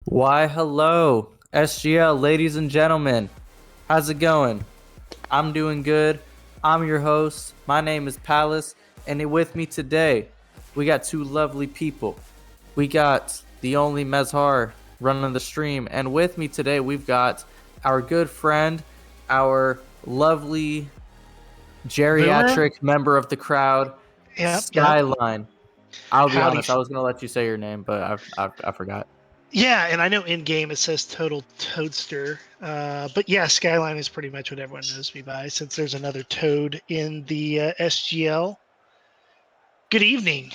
Why, hello, SGL, ladies and gentlemen. How's it going? I'm doing good. I'm your host. My name is Palace, and with me today, we got two lovely people. We got the only Mezhar running the stream, and with me today, we've got our good friend, our lovely Boomer? geriatric member of the crowd, Yep. Skyline. I'll be Howdy. honest, I was going to let you say your name, but I forgot. Yeah, and I know in game it says Total Toadster. But yeah, Skyline is pretty much what everyone knows me by since there's another Toad in the SGL. Good evening.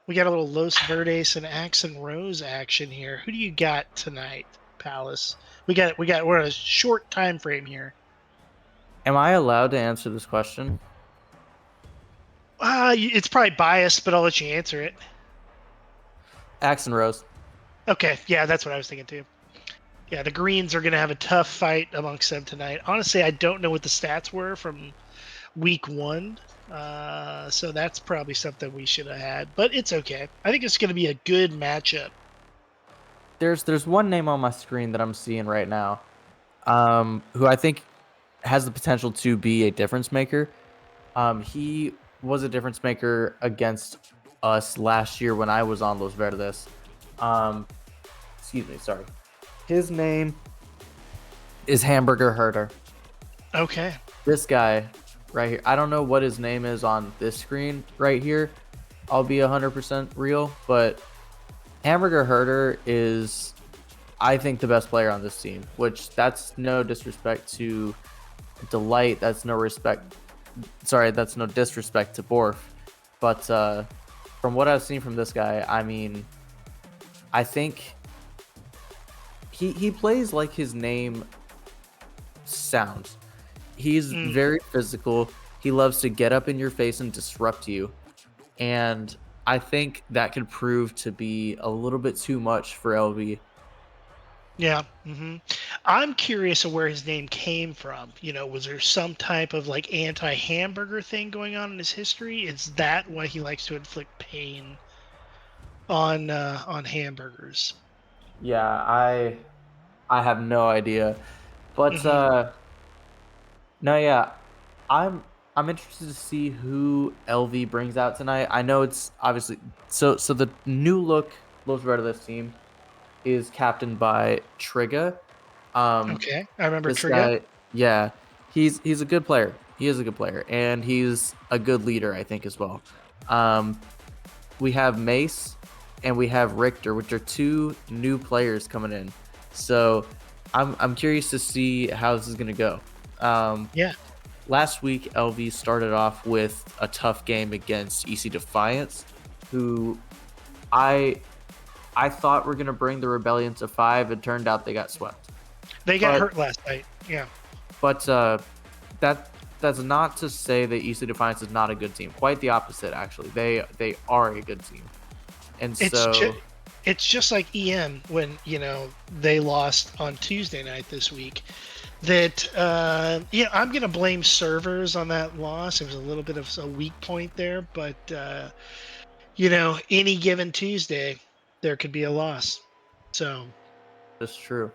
We got a little Los Verdes and Axe and Rose action here. Who do you got tonight, Palace? We're in a short time frame here. Am I allowed to answer this question? It's probably biased, but I'll let you answer it. Axe and Rose. Okay, yeah, that's what I was thinking too. Yeah, the Greens are going to have a tough fight amongst them tonight. Honestly, I don't know what the stats were from week one, so that's probably something we should have had. But it's okay. I think it's going to be a good matchup. There's one name on my screen that I'm seeing right now, who I think has the potential to be a difference maker. He was a difference maker against us last year when I was on Los Verdes. Excuse me, sorry. His name is Hamburger Herder. Okay. This guy right here. I don't know what his name is on this screen right here. I'll be 100% real, but Hamburger Herder is, I think, the best player on this team, which that's no disrespect to Delight. That's no disrespect to Borf. But from what I've seen from this guy, I mean, I think he plays like his name sounds. He's Mm, very physical. He loves to get up in your face and disrupt you. And I think that could prove to be a little bit too much for LV. yeah. I'm curious of where his name came from. Was there some type of like anti-hamburger thing going on in his history? Is that why he likes to inflict pain on hamburgers? Yeah, I have no idea. But hmm no, yeah. I'm interested to see who LV brings out tonight. I know it's obviously so the new look Los Verdes team is captained by Triga. Okay, I remember This Trigger. guy, yeah, he's a good player. He is a good player, and he's a good leader, I think, as well. Um, we have Mace and we have Richter, which are two new players coming in. So I'm curious to see how this is gonna go. Um, Yeah. Last week, LV started off with a tough game against EC Defiance, who I I thought were gonna bring the Rebellion to 5. It turned out they got swept. They got But hurt last night. Yeah. but that that's not to say that EC Defiance is not a good team. Quite the opposite, actually. They are a good team, and It's so just it's just like EM when they lost on Tuesday night this week. That I'm gonna blame servers on that loss. It was a little bit of a weak point there, but any given Tuesday there could be a loss. So that's true.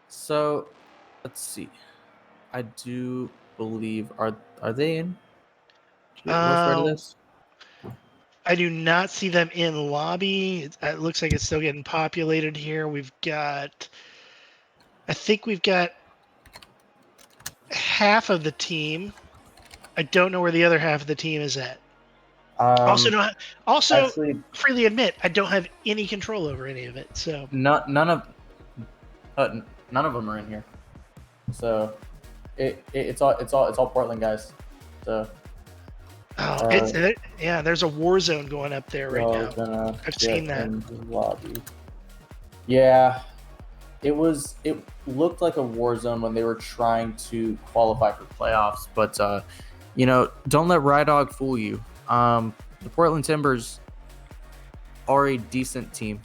So let's see. I do believe are they in? Let's ready uh, this. I do not see them in lobby. It looks like it's still getting populated here. I think we've got half of the team. I don't know where the other half of the team is at. Also, Um, don't also Actually, freely admit I don't have any control over any of it. So none of them are in here. So it's all Portland guys. So oh, uh, yeah. There's a war zone going up there we're right all now. gonna I've seen get that. in the lobby. Yeah, it looked like a war zone when they were trying to qualify for playoffs, but don't let Rydog fool you. The Portland Timbers are a decent team.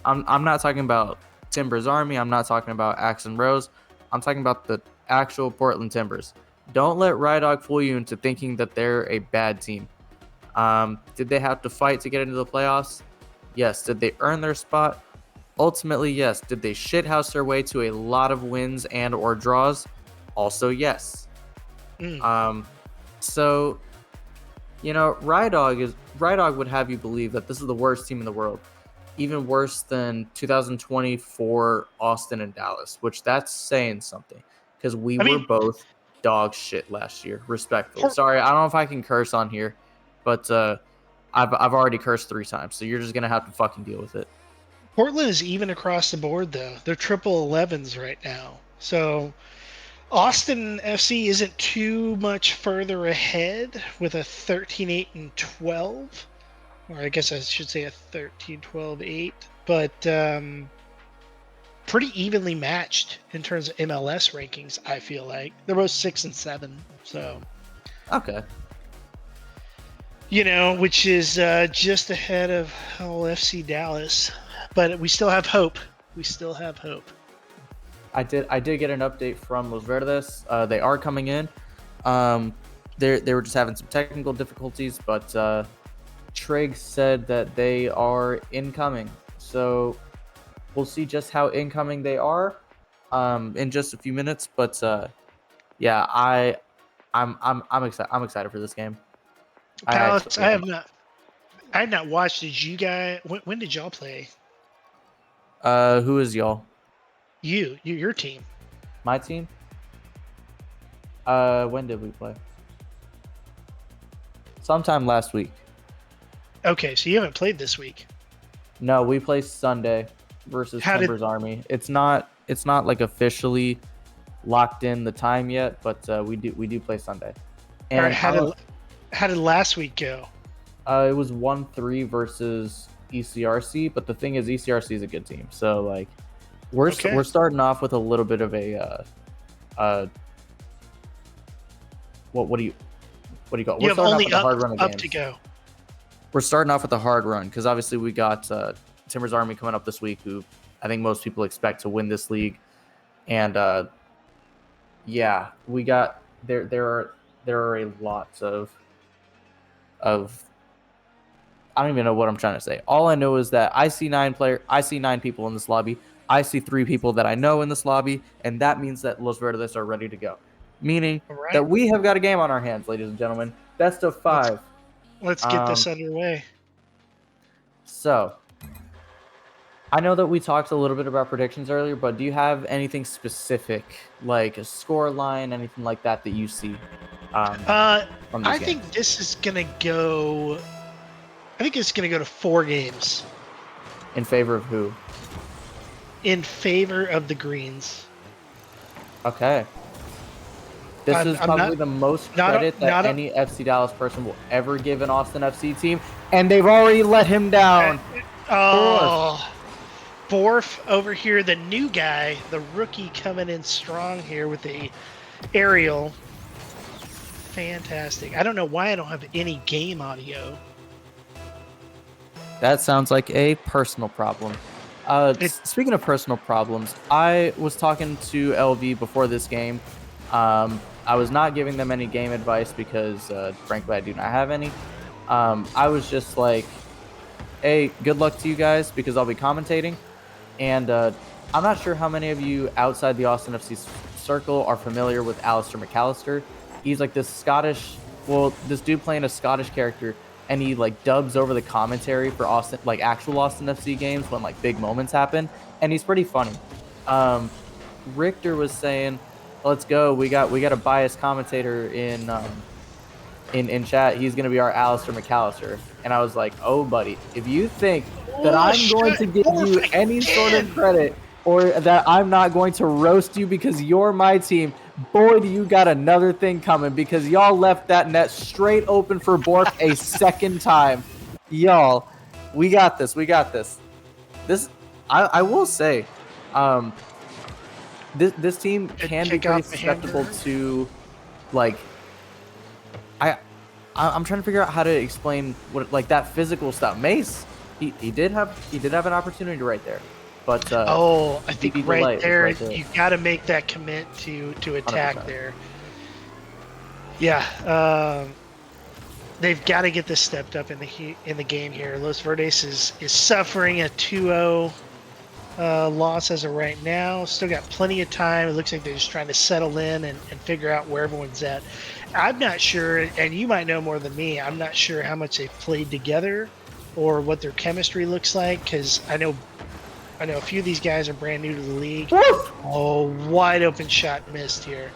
I'm not talking about Timbers Army. I'm not talking about Axe and Rose. I'm talking about the actual Portland Timbers. Don't let Rydog fool you into thinking that they're a bad team. Did they have to fight to get into the playoffs? Yes. Did they earn their spot? Ultimately, yes. Did they shithouse their way to a lot of wins and or draws? Also, yes. Mm. Um, so Rydog would have you believe that this is the worst team in the world, even worse than 2024 Austin and Dallas, which that's saying something because we I were mean, both dog shit last year. Respectfully, Port- sorry, I don't know if I can curse on here, but I've already cursed 3 times, so you're just gonna have to fucking deal with it. Portland is even across the board though. They're triple 11s right now. So Austin FC isn't too much further ahead with a 13-8 and 12, or I guess I should say a 13-12-8, but pretty evenly matched in terms of MLS rankings. I feel like they're both 6 and 7, so Okay, which is just ahead of FC Dallas, but we still have hope. We still have hope. I did get an update from Los Verdes. They are coming in. Um, they were just having some technical difficulties, but Trigg said that they are incoming. So we'll see just how incoming they are in just a few minutes. But yeah, I'm excited. I'm excited for this game. I Palace, actually am. I have not watched. Did you guys? When did y'all play? Who is y'all? Your team. My team. When did we play? Sometime last week. Okay, so you haven't played this week. No, we play Sunday versus How did Timbers Army. It's not like officially locked in the time yet, but we do play Sunday. All right? And How did last week go? it was 1-3 versus ECRC, but the thing is ECRC is a good team. So like Okay. we're starting off with a little bit of a what do you call it? You We're have starting off only with a hard run of up to games. go. We're starting off with a hard run because obviously we got Timbers Army coming up this week, who I think most people expect to win this league. And yeah, we got there are a lot of I don't even know what I'm trying to say. All I know is that I see 9 people in this lobby. I see 3 people that I know in this lobby, and that means that Los Verdes are ready to go. Meaning All right. that we have got a game on our hands, ladies and gentlemen. Best of Let's 5. let's get this Um, underway. so I know that we talked a little bit about predictions earlier, but do you have anything specific, like a score line, anything like that you see from this I game? think this is gonna go. I think it's gonna go to 4 games In favor of who? in favor of the Greens. Okay. This is I'm probably the most not credit that not any FC Dallas person will ever give an Austin FC team, and they've already let him down. Fourth. oh, fourth over here, the new guy, the rookie coming in strong here with the aerial. Fantastic. I don't know why I don't have any game audio. That sounds like a personal problem. It, Speaking of personal problems, I was talking to LV before this game. I was not giving them any game advice because, frankly, I do not have any. I was just like, hey, good luck to you guys because I'll be commentating. And I'm not sure how many of you outside the Austin FC circle are familiar with Alistair McAllister. He's like this dude playing a Scottish character, and he like dubs over the commentary for Austin, like actual Austin FC games when like big moments happen, and he's pretty funny. Richter was saying, "Let's go. We got a biased commentator in chat. He's gonna be our Alistair McAllister." And I was like, "Oh, buddy, if you think that I'm going to give you any sort of credit or that I'm not going to roast you because you're my team, boy, do you got another thing coming because y'all left that net straight open for Bork a second time. Y'all, we got this. We got this. I will say, this team can be pretty susceptible to, like, I'm trying to figure out how to explain what like that physical stuff. Mace, he did have an opportunity right there, but I think DB right Delight was there, right there. you got to make that commit to attack 100%. there. Yeah. they've got to get this stepped up in the game here. Los Verdes is suffering a 2-0 loss as of right now. Still got plenty of time. It looks like they're just trying to settle in and figure out where everyone's at. I'm not sure, and you might know more than me, I'm not sure how much they've played together or what their chemistry looks like, because I know a few of these guys are brand new to the league. Oh, wide open shot missed here.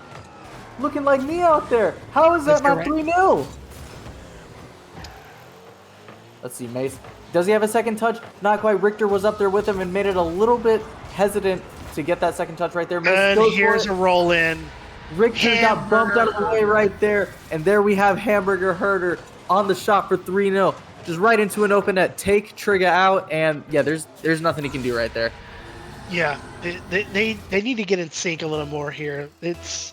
Looking like me out there. How is that not 3-0? Let's see, Mace. Does he have a second touch? Not quite. Richter was up there with him and made it a little bit hesitant to get that second touch right there. Mace and here's a roll in. Richter got bumped out of the way right there. And there we have Hamburger Herder on the shot for 3-0. Just right into an open net. Take Trigger out. And yeah, there's nothing he can do right there. Yeah, they need to get in sync a little more here. It's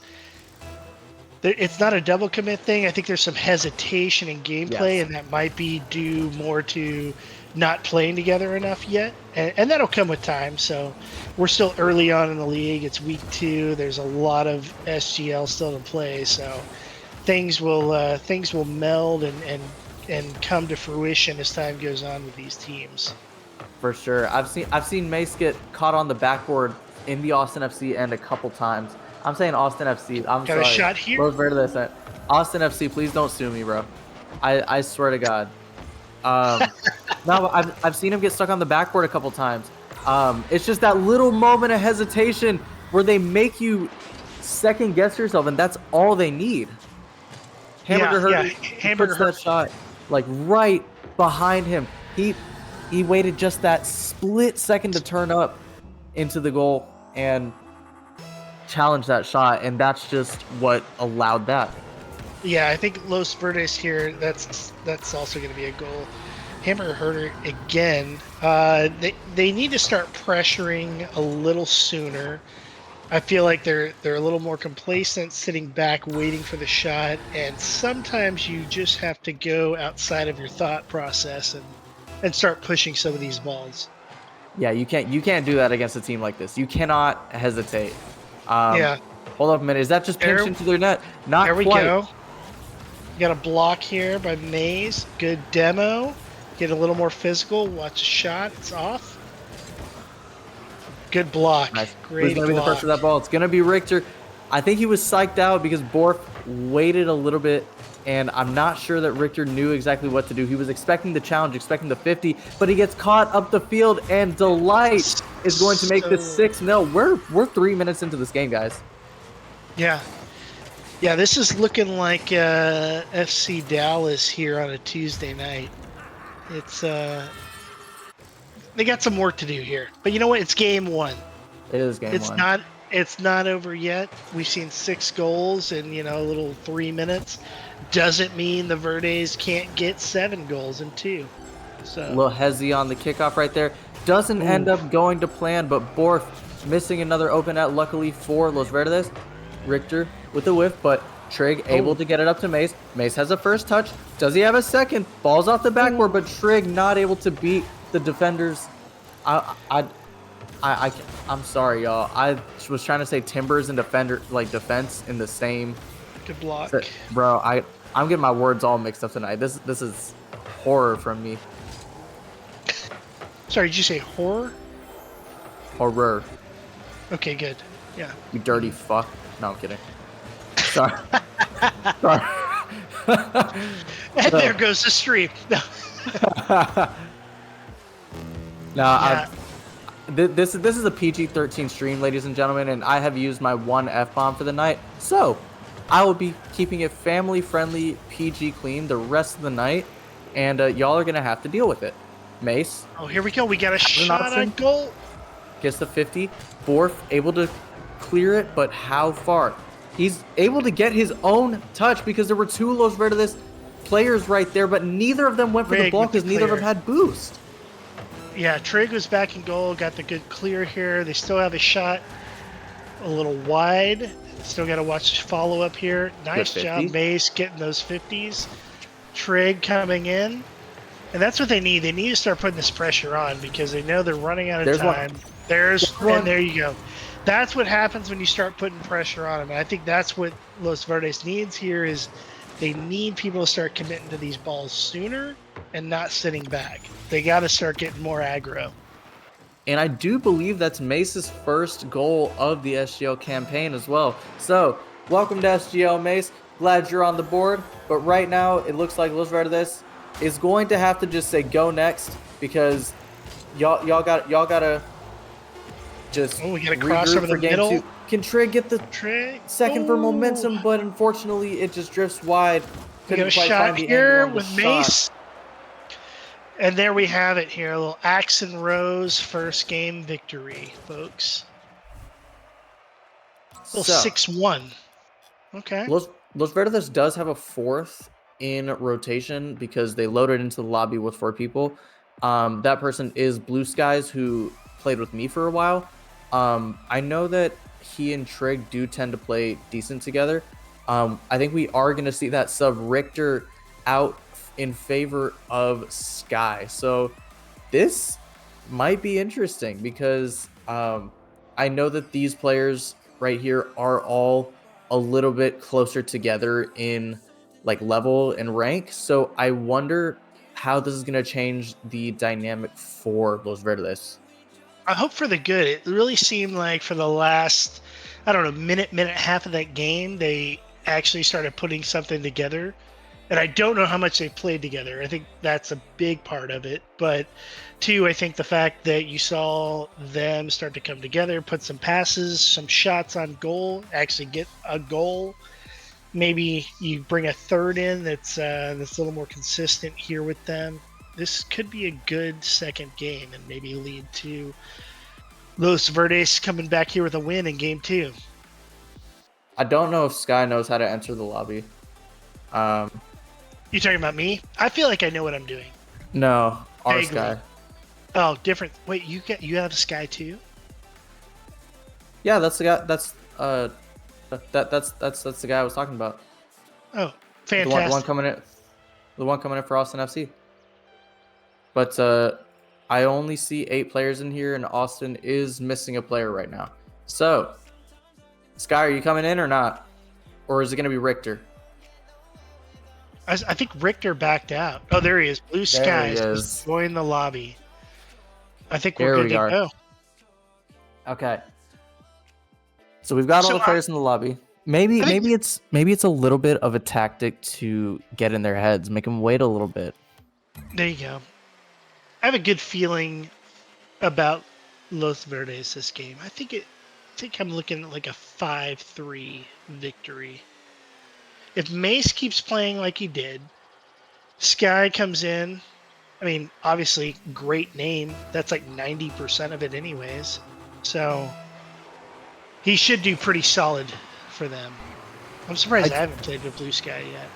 not a double commit thing. I think there's some hesitation in gameplay, Yes. and that might be due more to not playing together enough yet. And that'll come with time. So we're still early on in the league. It's week 2. There's a lot of SGL still to play. So things will meld and come to fruition as time goes on with these teams. For sure. I've seen Mace get caught on the backboard in the Austin FC end a couple times. I'm saying Austin FC. I'm Got sorry. a shot here? Los Verdes. Austin FC, please don't sue me, bro. I swear to God. No, I've seen him get stuck on the backboard a couple times. It's just that little moment of hesitation where they make you second guess yourself, and that's all they need. Hamburger puts that shot like right behind him. He waited just that split second to turn up into the goal and challenge that shot, and that's just what allowed that. Yeah, I think Los Verdes here, that's also going to be a goal. Hamburger Herder again. They need to start pressuring a little sooner. I feel like they're a little more complacent, sitting back, waiting for the shot, and sometimes you just have to go outside of your thought process and start pushing some of these balls. Yeah, you can't do that against a team like this. You cannot hesitate. Yeah. Hold up a minute. Is that just pinched into their net? Not there we quite. go. Got a block here by Maze. Good demo. Get a little more physical. Watch a shot. It's off. Good block. Nice. Great Who's going to be the first for that ball? It's going to be Richter. I think he was psyched out because Borf waited a little bit, and I'm not sure that Richter knew exactly what to do. He was expecting the challenge, expecting the 50, but he gets caught up the field, and Delight is going to make this 6-0. We're 3 minutes into this game, guys. Yeah. Yeah, this is looking like FC Dallas here on a Tuesday night. It's they got some work to do here. But you know what? It's game 1. It is game 1. It's not over yet. We've seen 6 goals in, a little 3 minutes. Doesn't mean the Verdes can't get 7 goals in 2. So a little hezzy on the kickoff right there. Doesn't end up going to plan, but Borf missing another open net, luckily for Los Verdes. Richter with the whiff, but Trig able to get it up to Mace. Mace has a first touch. Does he have a second? Ball's off the backboard, but Trig not able to beat the defenders. I'm sorry, y'all. I was trying to say timbers and defense in the same. Good block. Bro, I'm getting my words all mixed up tonight. This is horror from me. Sorry, did you say horror? Horror. Okay, good. Yeah. You dirty fuck. No, I'm kidding. Sorry. Sorry. And there goes the stream. No. No, this is a PG-13 stream, ladies and gentlemen, and I have used my 1 F-bomb for the night. So, I will be keeping it family-friendly, PG clean the rest of the night, and y'all are going to have to deal with it. Mace. Oh, here we go. We got a shot on goal. Gets the 50. Borf able to clear it, but how far? He's able to get his own touch because there were 2 Los Verdes players right there, but neither of them went for the ball because neither of them had boost. Yeah, Trig was back in goal, got the good clear here. They still have a shot a little wide. Still got to watch follow-up here. Nice job, Mace, getting those 50s. Trig coming in. And that's what they need. They need to start putting this pressure on because they know they're running out of time. And there you go. That's what happens when you start putting pressure on them. And I think that's what Los Verdes needs here is They need people to start committing to these balls sooner and not sitting back. They got to start getting more aggro. And I do believe that's Mace's first goal of the SGL campaign as well. So, welcome to SGL, Mace. Glad you're on the board. But right now, it looks like Los Verdes is going to have to just say go next because y'all gotta just We got a cross over regroup the for game middle. 2. Can Trig get the second for momentum? But unfortunately, it just drifts wide. We got Couldn't a quite shot find the here angle on the with shot. Mace. And there we have it here. A little Axe and Rose first game victory, folks. A little 6-1. Okay. Los Verdes does have a fourth in rotation because they loaded into the lobby with 4 people. That person is Blue Skies, who played with me for a while. I know that he and Trig do tend to play decent together. I think we are going to see that sub Richter out in favor of Sky. So this might be interesting because I know that these players right here are all a little bit closer together in like level and rank. So I wonder how this is going to change the dynamic for Los Verdes. I hope for the good. It really seemed like for the last, I don't know, minute, half of that game, they actually started putting something together. And I don't know how much they played together. I think that's a big part of it. But two, I think the fact that you saw them start to come together, put some passes, some shots on goal, actually get a goal. Maybe you bring a third in that's a little more consistent here with them. This could be a good second game and maybe lead to Los Verdes coming back here with a win in game 2. I don't know if Sky knows how to enter the lobby. You talking about me? I feel like I know what I'm doing. No, our Vaguely. Sky. Oh, different. Wait, you have a Sky too? Yeah, that's the guy. That's that's the guy I was talking about. Oh, fantastic. The one coming in for Austin FC. But I only see 8 players in here, and Austin is missing a player right now. So, Sky, are you coming in or not? Or is it going to be Richter? I think Richter backed out. Oh, there he is. Blue Skies is join the lobby. I think we're good to go. Okay. So we've got all the players in the lobby. Maybe it's a little bit of a tactic to get in their heads, make them wait a little bit. There you go. I have a good feeling about Los Verdes this game. I think I'm looking at like a 5-3 victory. If Mace keeps playing like he did, Sky comes in. I mean, obviously, great name. That's like 90% of it anyways. So he should do pretty solid for them. I'm surprised I haven't played with Blue Sky yet.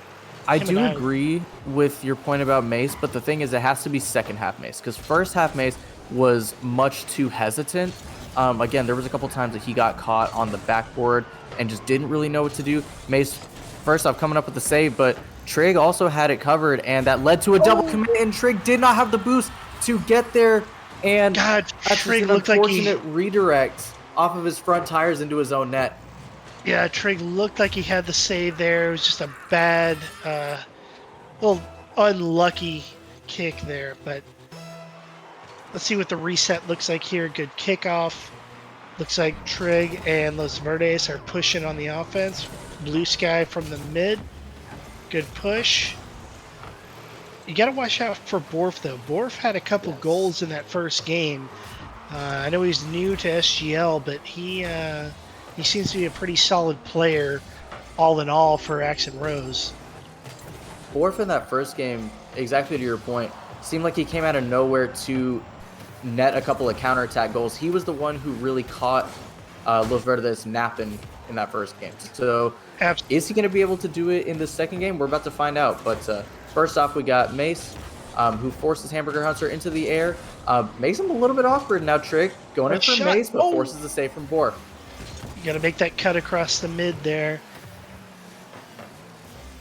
I do agree with your point about Mace, but the thing is it has to be second half Mace because first half Mace was much too hesitant. Again, there was a couple times that he got caught on the backboard and just didn't really know what to do. Mace, first off, coming up with the save, but Trig also had it covered, and that led to a double commit, and Trig did not have the boost to get there. And God, that's Trig an looked unfortunate redirect off of his front tires into his own net. Yeah, Trig looked like he had the save there. It was just a bad, little unlucky kick there. But let's see what the reset looks like here. Good kickoff. Looks like Trig and Los Verdes are pushing on the offense. Blue Sky from the mid. Good push. You got to watch out for Borf, though. Borf had a couple goals in that first game. I know he's new to SGL, but he seems to be a pretty solid player, all in all, for Axe and Rose. Borf in that first game, exactly to your point, seemed like he came out of nowhere to net a couple of counterattack goals. He was the one who really caught Los Verdes napping in that first game. So is he going to be able to do it in the second game? We're about to find out. But first off, we got Mace, who forces Hamburger Hunter into the air. Makes him a little bit awkward now, Trig. Going in for Mace, but forces the save from Borf. You got to make that cut across the mid there.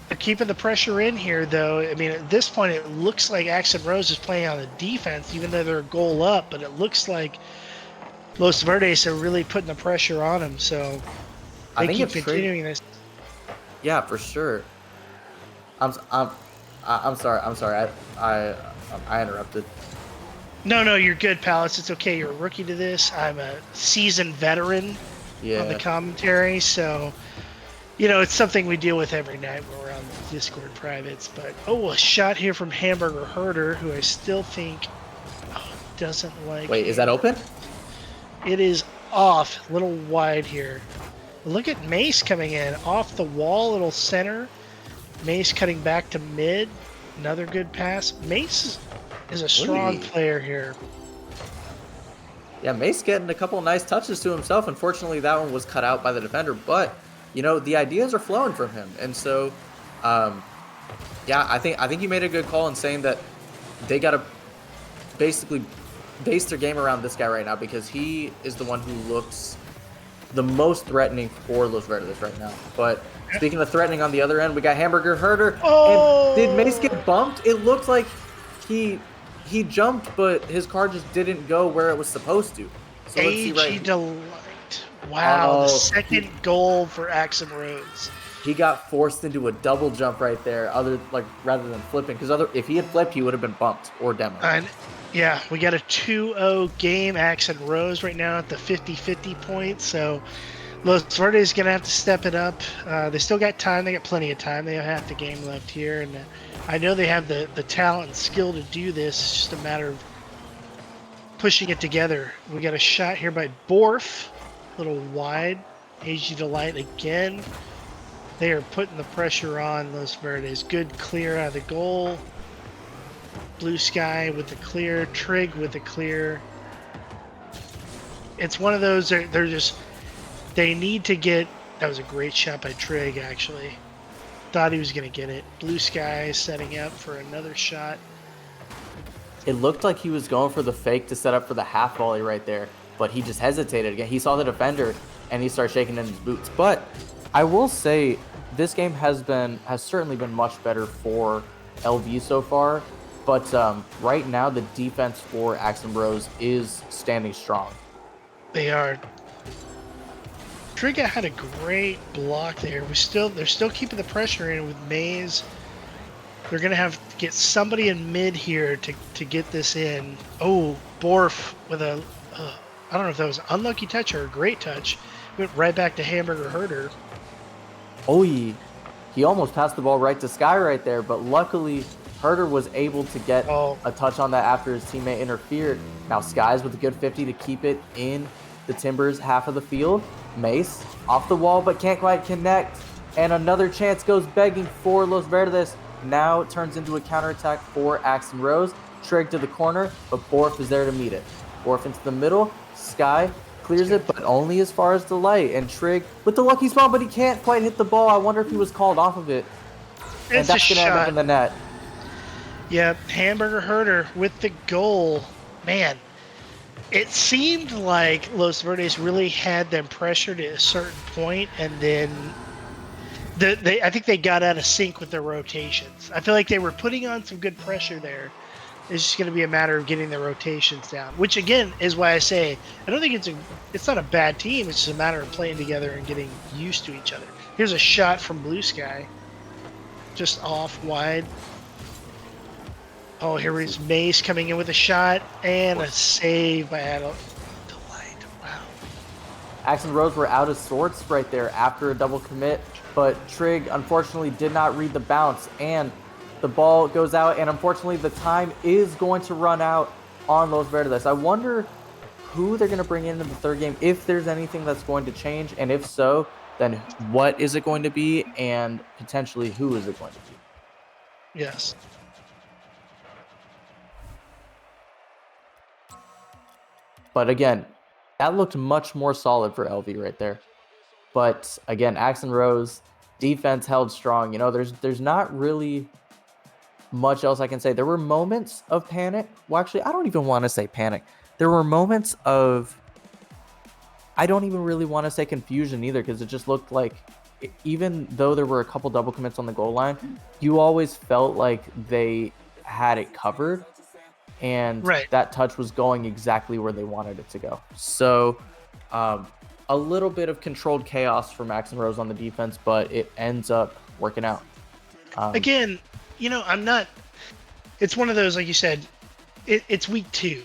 They're keeping the pressure in here, though. I mean, at this point, it looks like Axe and Rose is playing on the defense, even though they're a goal up. But it looks like Los Verdes are really putting the pressure on them. So they keep continuing this. Yeah, for sure. I'm I'm I'm sorry. I'm sorry. I interrupted. No, you're good, Palace. It's okay. You're a rookie to this. I'm a seasoned veteran on the Yeah. commentary, so it's something we deal with every night when we're on Discord privates. But a shot here from Hamburger Herder, who I still think doesn't like. Wait, is that open? It is off, a little wide here. Look at Mace coming in off the wall, little center. Mace cutting back to mid. Another good pass. Mace is a strong player here. Yeah, Mace getting a couple of nice touches to himself. Unfortunately, that one was cut out by the defender, but the ideas are flowing from him. And so yeah, I think you made a good call in saying that they got to basically base their game around this guy right now, because he is the one who looks the most threatening for Los Verdes right now. But speaking of threatening, on the other end, we got Hamburger Herder. Oh! And did Mace get bumped? It looked like he jumped, but his car just didn't go where it was supposed to. So let's see right. Delight. Wow, the second goal for Axum Rhodes. He got forced into a double jump right there, rather than flipping. Because if he had flipped, he would have been bumped or demoed. And yeah, we got a 2-0 game. Axum Rose right now at the 50-50 point. So Los Verdes is going to have to step it up. They still got time. They got plenty of time. They have half the game left here. And I know they have the talent and skill to do this. It's just a matter of pushing it together. We got a shot here by Borf. A little wide. AG Delight again. They are putting the pressure on Los Verdes. Good clear out of the goal. Blue Sky with the clear. Trig with the clear. It's one of those, they need to get, that was a great shot by Trig, actually. Thought he was going to get it. Blue Sky setting up for another shot. It looked like he was going for the fake to set up for the half volley right there, but he just hesitated again. He saw the defender and he started shaking in his boots. But I will say this game has certainly been much better for LV so far. But right now the defense for Axum Rose is standing strong. They are. Triga had a great block there. They're still keeping the pressure in with Maze. They're gonna have to get somebody in mid here to get this in. Oh, Borf with a I don't know if that was an unlucky touch or a great touch. Went right back to Hamburger Herder. Oh, he almost passed the ball right to Sky right there, but luckily Herder was able to get a touch on that after his teammate interfered. Now Sky's with a good 50 to keep it in the Timbers half of the field. Mace off the wall but can't quite connect. And another chance goes begging for Los Verdes. Now it turns into a counterattack for Axum Rose. Trig to the corner, but Borf is there to meet it. Borf into the middle. Sky clears it, but only as far as the light. And Trig with the lucky spot, but he can't quite hit the ball. I wonder if he was called off of it. And that's going to end up in the net. Yeah, Hamburger Herder with the goal. Man, it seemed like Los Verdes really had them pressured at a certain point, and then I think they got out of sync with their rotations. I feel like they were putting on some good pressure there. It's just going to be a matter of getting their rotations down, which again is why I say I don't think it's not a bad team. It's just a matter of playing together and getting used to each other. Here's a shot from Blue Sky, just off wide. Oh, here is Mace coming in with a shot and a save by Adel. Delight. Wow. Axum Rose were out of sorts right there after a double commit, but Trig unfortunately did not read the bounce, and the ball goes out, and unfortunately the time is going to run out on Los Verdes. I wonder who they're going to bring in the third game, if there's anything that's going to change, and if so, then what is it going to be, and potentially who is it going to be? Yes. But again, that looked much more solid for LV right there. But again, Axum Rose, defense held strong. There's not really much else I can say. There were moments of panic. Well, actually, I don't even want to say panic. There were moments of, I don't even really want to say confusion either, because it just looked like, even though there were a couple double commits on the goal line, you always felt like they had it covered. And that touch was going exactly where they wanted it to go. So a little bit of controlled chaos from Axum Rose on the defense, but it ends up working out. Um, Again, I'm not. It's one of those, like you said, it's week 2.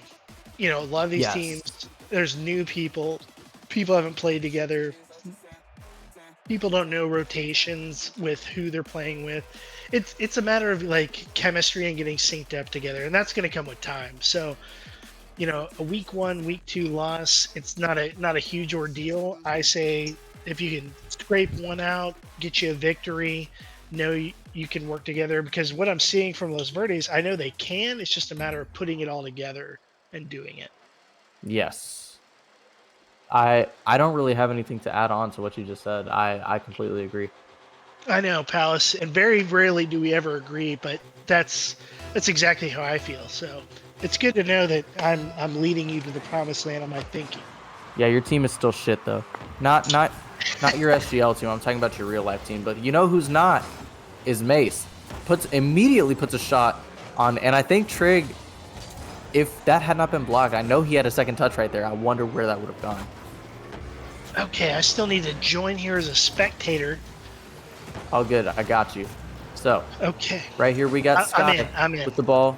A lot of these teams, yes. there's new people. People haven't played together. People don't know rotations with who they're playing with. It's a matter of like chemistry and getting synced up together, and that's going to come with time. So, a week 1, week 2 loss, it's not a huge ordeal. I say if you can scrape one out, get you a victory, know you can work together, because what I'm seeing from Los Verdes, I know they can. It's just a matter of putting it all together and doing it. Yes. I don't really have anything to add on to what you just said. I completely agree. I know, Palace, and very rarely do we ever agree, but that's exactly how I feel. So it's good to know that I'm leading you to the promised land on my thinking. Yeah, your team is still shit though. Not your SGL team. I'm talking about your real life team. But you know who's not is Mace. Immediately puts a shot on, and I think Trig. If that had not been blocked, I know he had a second touch right there. I wonder where that would have gone. Okay, I still need to join here as a spectator. All good. I got you. So Okay, right here we got I'm Sky in. I'm in. with the ball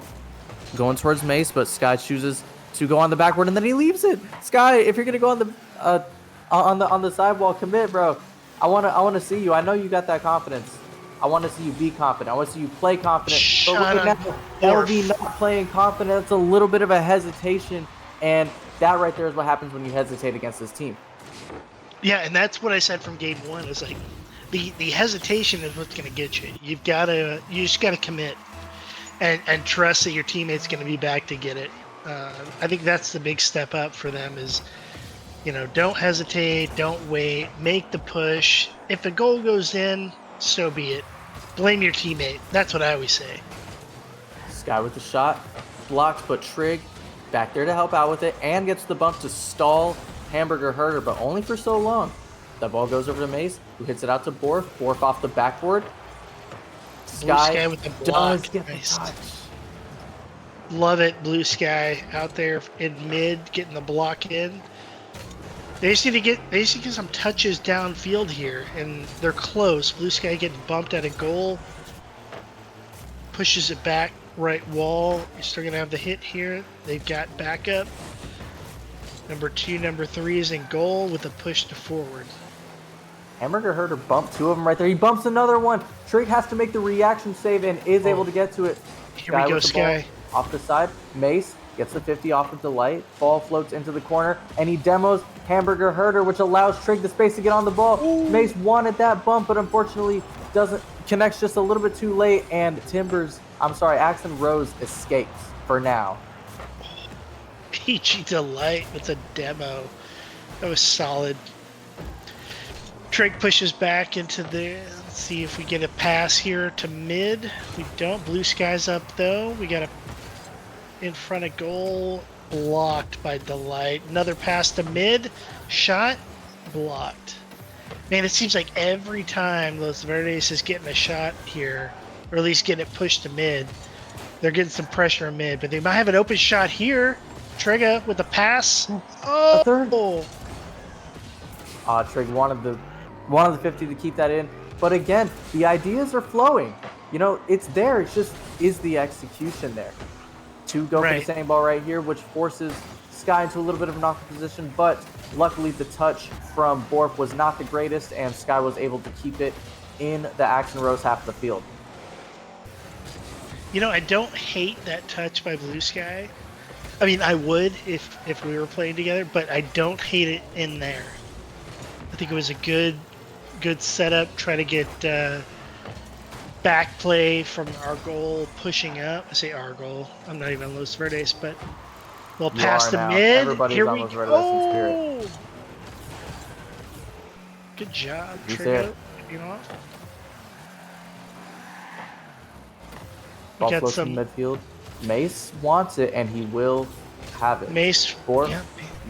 going towards Mace, but Sky chooses to go on the backward and then he leaves it. Sky, if you're gonna go on the sidewall, commit, bro. I wanna see you. I know you got that confidence. I want to see you be confident. I want to see you play confident. But Shot right on now, LV Orf. not playing confident. It's a little bit of a hesitation, and that right there is what happens when you hesitate against this team. Yeah, and that's what I said from game 1. Is like the hesitation is what's going to get you. You just gotta commit and trust that your teammate's going to be back to get it. I think that's the big step up for them is, don't hesitate, don't wait, make the push. If a goal goes in, so be it. Blame your teammate. That's what I always say. Sky with the shot, blocked, but Trig back there to help out with it, and gets the bump to stall Hamburger Herder, but only for so long. That ball goes over to Mace, who hits it out to Borf. Borf off the backboard. Blue Sky with the block. Does get Nice. the touch. Love it, Blue Sky out there in mid, getting the block in. They just need to get some touches downfield here, and they're close. Blue Sky getting bumped at a goal. Pushes it back, right wall. You're still gonna have the hit here. They've got backup. Number 2, number 3 is in goal with a push to forward. Hamburger Herder bumped 2 of them right there. He bumps another one. Trig has to make the reaction save and is able to get to it. Here we go, Sky. Off the side. Mace gets the 50 off of Delight. Ball floats into the corner, and he demos Hamburger Herder, which allows Trig the space to get on the ball. Ooh. Mace wanted that bump, but unfortunately connects just a little bit too late, and Axon Rose escapes for now. Peachy Delight with a demo. That was solid. Trig pushes back into the. Let's see if we get a pass here to mid. We don't. Blue Sky's up though. We got a in front of goal, blocked by Delight. Another pass to mid, shot, blocked. Man, it seems like every time Los Verdes is getting a shot here, or at least getting it pushed to mid, they're getting some pressure in mid, but they might have an open shot here. Trigger with the pass. Oh! Trig wanted the 50 to keep that in, but again, the ideas are flowing. It's there. It's just, is the execution there? To go for the same ball right here, which forces Sky into a little bit of an awkward position, but luckily the touch from Borf was not the greatest, and Sky was able to keep it in the Axon Rose half of the field. I don't hate that touch by Blue Sky. I mean, I would if we were playing together, but I don't hate it in there. I think it was a good setup. Try to get back play from our goal, pushing up. I say our goal. I'm not even Los Verdes, but we'll pass the mid. Everybody's Here on we Los Verdes in spirit. Good job, He's Trigo. there. Ball floats in midfield. Mace wants it, and he will have it. Mace Borf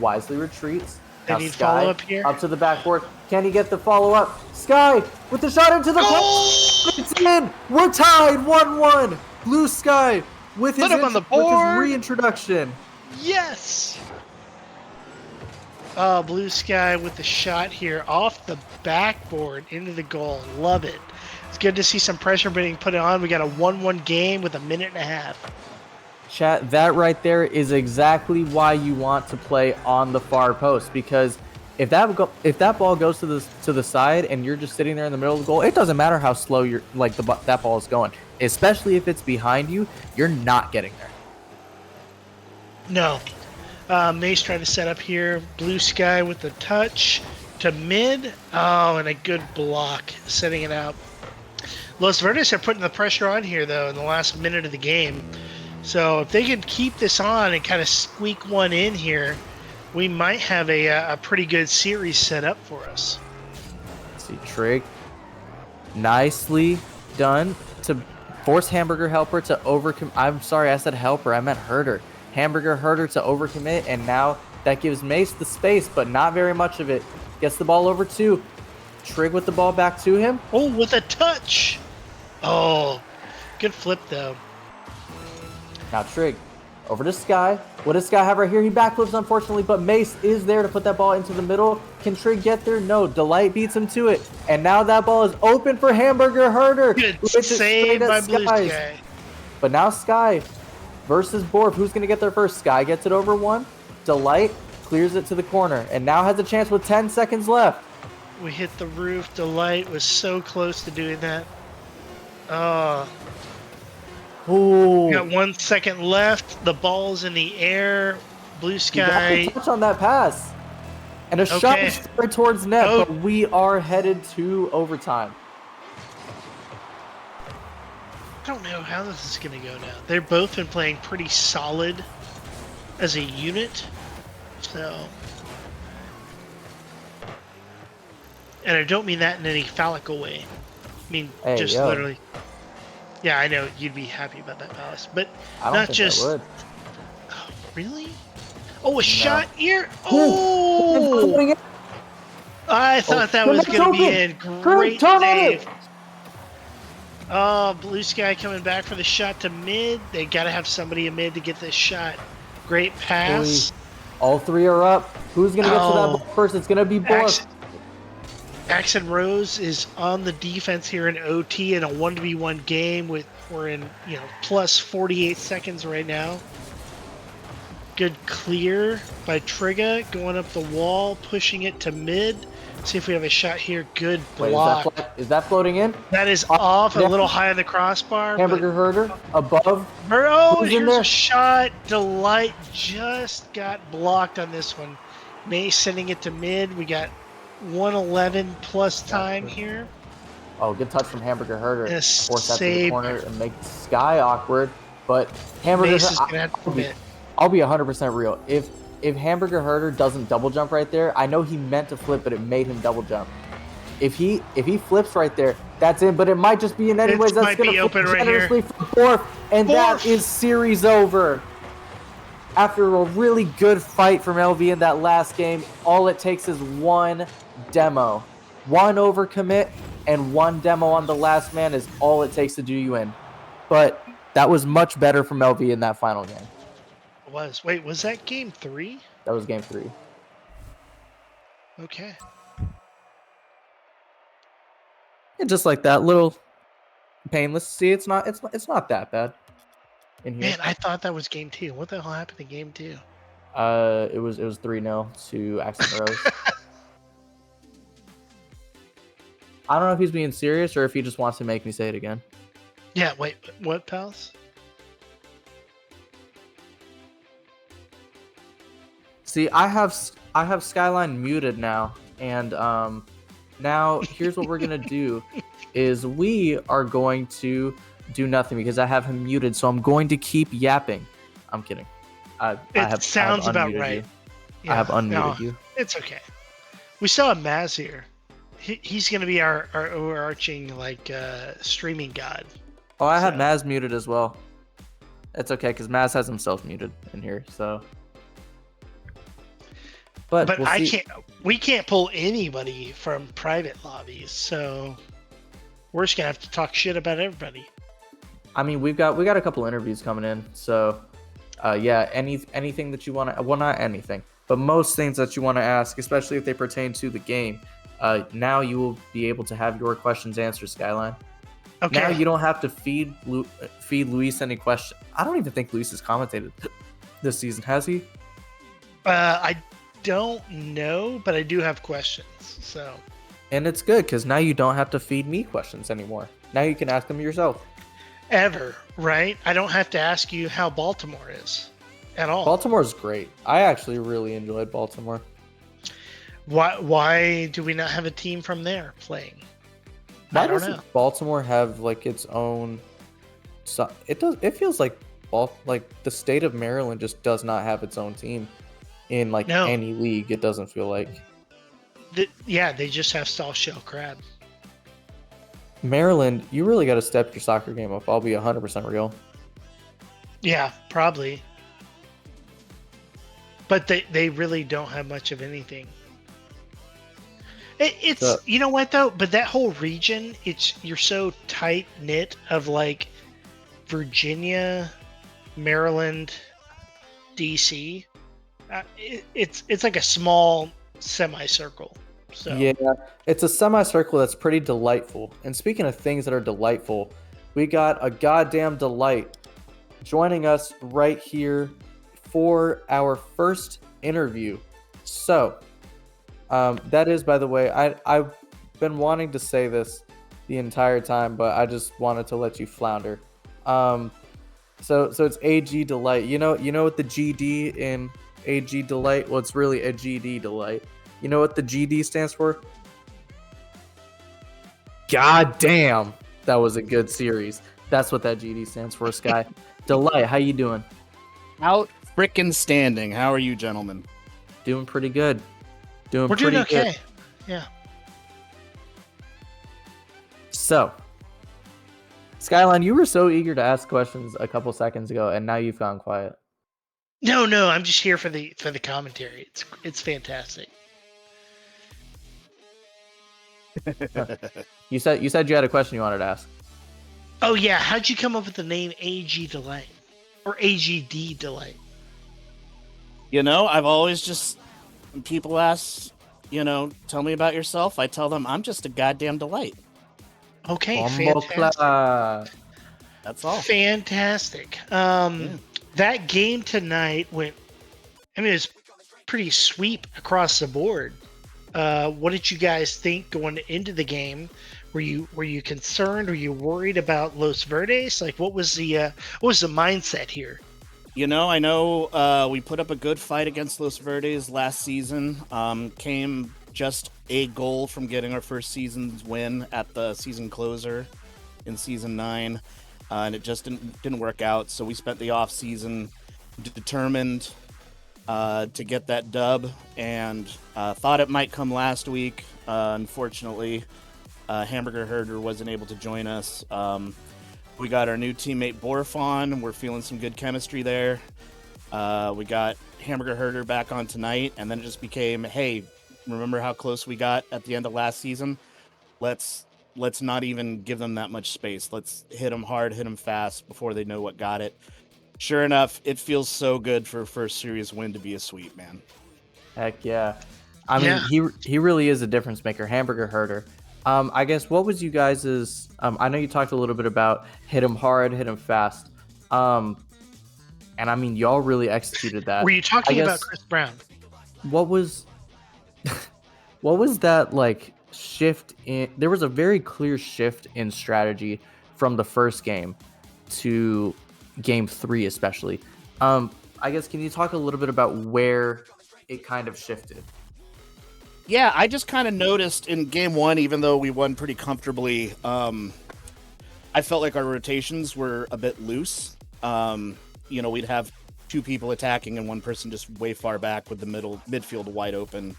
wisely retreats. They need follow up here. Up to the backboard. Can he get the follow up? Sky with the shot into the goal. It's in. We're tied 1-1. Blue Sky with his reintroduction. Yes. Blue Sky with the shot here off the backboard into the goal. Love it. It's good to see some pressure being put on. We got a 1-1 game with a minute and a half. Chat, that right there is exactly why you want to play on the far post, because if that ball goes to the side and you're just sitting there in the middle of the goal, it doesn't matter how slow you're that ball is going, especially if it's behind you, you're not getting there. No. Mace trying to set up here. Blue Sky with the touch to mid. Oh, and a good block setting it out. Los Verdes are putting the pressure on here, though, in the last minute of the game. So if they can keep this on and kind of squeak one in here, we might have a pretty good series set up for us. Let's see, Trig. Nicely done to force Hamburger Helper to overcommit. I'm sorry, I said Helper. I meant Herder. Hamburger Herder to overcommit, and now that gives Mace the space, but not very much of it. Gets the ball over to Trig with the ball back to him. Oh, with a touch. Oh, good flip, though. Now Trig over to Sky. What does Sky have right here? He backflips, unfortunately, but Mace is there to put that ball into the middle. Can Trig get there? No. Delight beats him to it. And now that ball is open for Hamburger Herder. Good save by Blue Sky. But now Sky versus Borf. Who's going to get there first? Sky gets it over one. Delight clears it to the corner and now has a chance with 10 seconds left. We hit the roof. Delight was so close to doing that. Oh. Ooh. We got 1 second left. The ball's in the air. Blue Sky. Touch on that pass. And a shot is straight towards net, but we are headed to overtime. I don't know how this is going to go now. They've both been playing pretty solid as a unit. So. And I don't mean that in any phallical way. I mean, just literally. Yeah, I know you'd be happy about that, Palace, but not just. I would. Oh, really? Oh, a shot here! Oh! I thought that was going to be in. Great save. Oh, Blue Sky coming back for the shot to mid. They got to have somebody in mid to get this shot. Great pass. All three are up. Who's going to get to that ball first? It's going to be Borf. Axon Rose is on the defense here in OT in a 1v1 game. We're in plus 48 seconds right now. Good clear by Trigga, going up the wall, pushing it to mid. See if we have a shot here. Good block. Wait, is that floating in? That is off, a little high on the crossbar. Hamburger Herder above. Oh, here's a shot. Delight just got blocked on this one. May sending it to mid. We got 1:11 plus time here. Oh, good touch from Hamburger Herder. Force that to the corner and make Sky awkward. But Hamburger Herder, I'll be 100% real. If Hamburger Herder doesn't double jump right there, I know he meant to flip, but it made him double jump. If he flips right there, that's in. But it might just be in anyways. That's going to open right here. For Borf, and that is series over. After a really good fight from LV in that last game, all it takes is one demo. One overcommit and one demo on the last man is all it takes to do you in. But that was much better from LV in that final game. It was. Wait, was that game 3? That was game 3. Okay. And just like that, little painless. See, it's not that bad. In here. Man, I thought that was game 2. What the hell happened to game 2? It was 3-0 to Axon Rose. I don't know if he's being serious or if he just wants to make me say it again. Yeah, wait, what, pals? See, I have Skyline muted now, and now here's what we're gonna do: is we are going to do nothing because I have him muted, so I'm going to keep yapping. I'm kidding. Sounds about right. Yeah, I have unmuted you. It's okay. We still have Maz here. He's going to be our overarching streaming god. Oh, I had Maz muted as well. It's okay because Maz has himself muted in here. So, but we'll we can't pull anybody from private lobbies. So we're just gonna have to talk shit about everybody. I mean, we got a couple interviews coming in. So, yeah, anything that you want to, well, not anything, but most things that you want to ask, especially if they pertain to the game. Now you will be able to have your questions answered, Skyline. Now Okay. you don't have to feed Luis any questions. I don't even think Luis has commentated this season, has he? I don't know, but I do have questions. So And it's good because now you don't have to feed me questions anymore. Now you can ask them yourself. ever, right? I don't have to ask you how Baltimore is at all. Baltimore's great. I actually really enjoyed Baltimore. Why do we not have a team from there playing? Why I don't know. doesn't Baltimore have like its own? It does. It feels like the state of Maryland just does not have its own team in like No. any league. It doesn't feel like Yeah, they just have soft shell crab. Maryland. You really got to step your soccer game up. I'll be 100% real. Yeah, probably. But they really don't have much of anything. It's you know what though, but that whole region, you're so tight knit of like Virginia, Maryland, DC. It's like a small semicircle. So Yeah, it's a semicircle that's pretty delightful. And speaking of things that are delightful, we got a goddamn delight joining us right here for our first interview. So, that is, by the way, I've been wanting to say this the entire time, but I just wanted to let you flounder. So it's AG Delight. You know what the GD in AG Delight? Well, it's really a GD Delight. You know what the GD stands for? God damn, that was a good series. That's what that GD stands for, Sky. Delight, how you doing? Out frickin' standing. How are you, gentlemen? Doing pretty good. we're doing okay. Yeah. So, Skyline, you were so eager to ask questions a couple seconds ago, and now you've gone quiet. No, I'm just here for the commentary. It's fantastic. You said you had a question you wanted to ask. Oh yeah, how'd you come up with the name AG Delight or AGD Delight? You know, I've always just, when people ask, tell me about yourself, I tell them I'm just a goddamn delight. Okay, fantastic. That's all. Fantastic. That game tonight went. I mean, it was pretty sweep across the board. What did you guys think going into the game? Were you concerned? Were you worried about Los Verdes? Like, what was the mindset here? I know we put up a good fight against Los Verdes last season. Came just a goal from getting our first season's win at the season closer in season 9, and it just didn't work out. So we spent the off season determined to get that dub, and thought it might come last week. Unfortunately, Hamburger Herder wasn't able to join us. We got our new teammate Borfon. We're feeling some good chemistry there. We got Hamburger Herder back on tonight, and then it just became, hey, remember how close we got at the end of last season? Let's not even give them that much space. Let's hit them hard, hit them fast before they know what got it. Sure enough, it feels so good for a first series win to be a sweep, man. Heck yeah. I mean, he really is a difference maker, Hamburger Herder. I guess what was you guys's? I know you talked a little bit about hit him hard, hit him fast. And I mean, y'all really executed that. Were you talking about Chris Brown? What was that like shift in? There was a very clear shift in strategy from the first game to game 3, especially. I guess, can you talk a little bit about where it kind of shifted? Yeah, I just kind of noticed in game 1, even though we won pretty comfortably, I felt like our rotations were a bit loose. We'd have 2 people attacking and 1 person just way far back with the midfield wide open,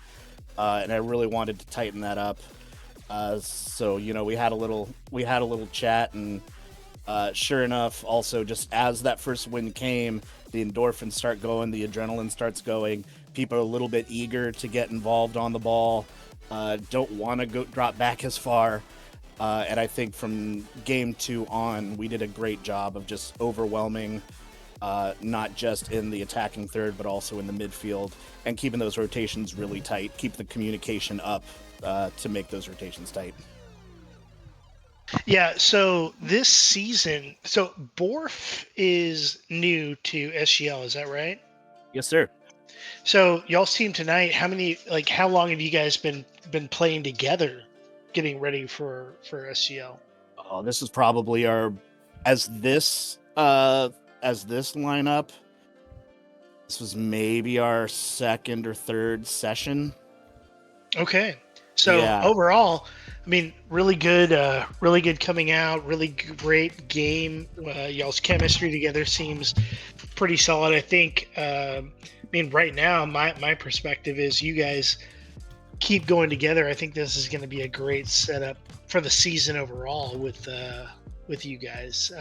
and I really wanted to tighten that up. So we had a little chat, and sure enough, also just as that first win came, the endorphins start going, the adrenaline starts going. People are a little bit eager to get involved on the ball, don't want to drop back as far. And I think from game 2 on, we did a great job of just overwhelming, not just in the attacking third, but also in the midfield, and keeping those rotations really tight, keep the communication up to make those rotations tight. Yeah, so this season, so Borf is new to SGL, is that right? Yes, sir. So y'all's team tonight, how long have you guys been playing together, getting ready for SGL? Oh, this is probably our as this lineup. This was maybe our second or third session. Okay. So Yeah. overall, I mean, really good coming out, really great game. Y'all's chemistry together seems pretty solid. I think. I mean, right now, my perspective is you guys keep going together. I think this is going to be a great setup for the season overall with you guys.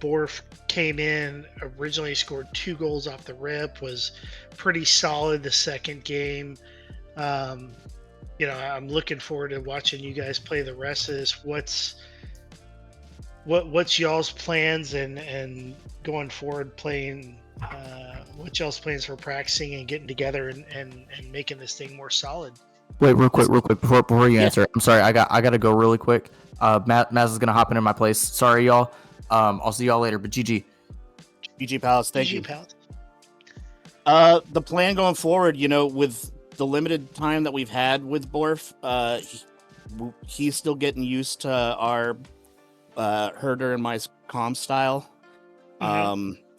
Borf came in originally, scored 2 goals off the rip, was pretty solid the second game. Um, I'm looking forward to watching you guys play the rest of this. What's y'all's plans and going forward playing? What y'all's plans for practicing and getting together and making this thing more solid? Wait, real quick, before you Yeah. answer. I'm sorry, I got to go really quick. Maz is gonna hop in my place. Sorry, y'all. I'll see y'all later. But GG. GG Palace, thank GG, you. pal. The plan going forward, with the limited time that we've had with Borf, he's still getting used to our herder and my comm style.